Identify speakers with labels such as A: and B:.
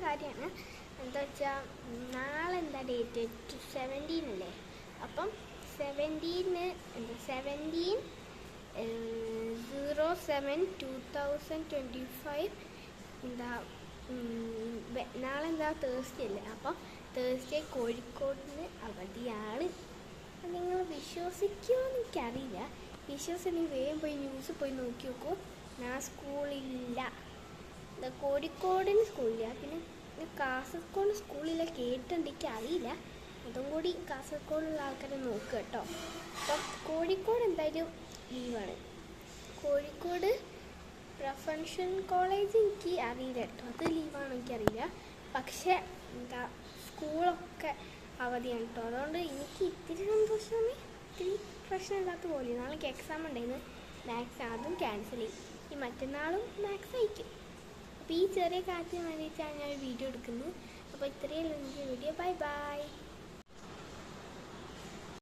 A: കാര്യമാണ്. എന്താ വെച്ചാൽ നാളെ എന്താ ഡേറ്റ് 17 അല്ലേ? അപ്പം 17 എന്താ 17/07/2025 എന്താ നാളെ എന്താ തേഴ്സ്ഡേ അല്ലേ? അപ്പം തേഴ്സ്ഡേ കോഴിക്കോടിന് അവധിയാണ്. നിങ്ങൾ വിശ്വസിക്കുമോ എനിക്കറിയില്ല. വിശ്വസിച്ച് വേഗം പോയി ന്യൂസ് പോയി നോക്കി നോക്കൂ. ഞാൻ സ്കൂളില്ല, കോഴിക്കോടിന് സ്കൂളില്ല, പിന്നെ കാസർഗോഡ് സ്കൂളില്ല. കേട്ടിട്ടുണ്ടെങ്കിൽ അറിയില്ല. അതും കൂടി കാസർഗോഡുള്ള ആൾക്കാരെ നോക്കുക കേട്ടോ. അപ്പം കോഴിക്കോട് എന്തായാലും ലീവാണ്. കോഴിക്കോട് പ്രൊഫഷണൽ കോളേജ് എനിക്ക് അറിയില്ല കേട്ടോ, അത് ലീവാണോ എനിക്കറിയില്ല. പക്ഷേ എന്താ സ്കൂളൊക്കെ അവധിയാണ് കേട്ടോ. അതുകൊണ്ട് എനിക്ക് ഇത്തിരി സന്തോഷമാണ്, ഇത്തിരി പ്രശ്നമില്ലാത്ത പോലെ. നാളേക്ക് എക്സാം ഉണ്ടായിരുന്നു മാത്സ്, അതും ക്യാൻസൽ ചെയ്യും. ഈ മറ്റന്നാളും മാത്സ് അയക്കും. അപ്പോൾ ഈ ചെറിയ കാര്യത്തിന് വേണ്ടിയിട്ടാണ് ഞാൻ വീഡിയോ എടുക്കുന്നത്. അപ്പോൾ ഇത്രയേ ഉള്ളൂ എൻ്റെ വീഡിയോ. Bye bye.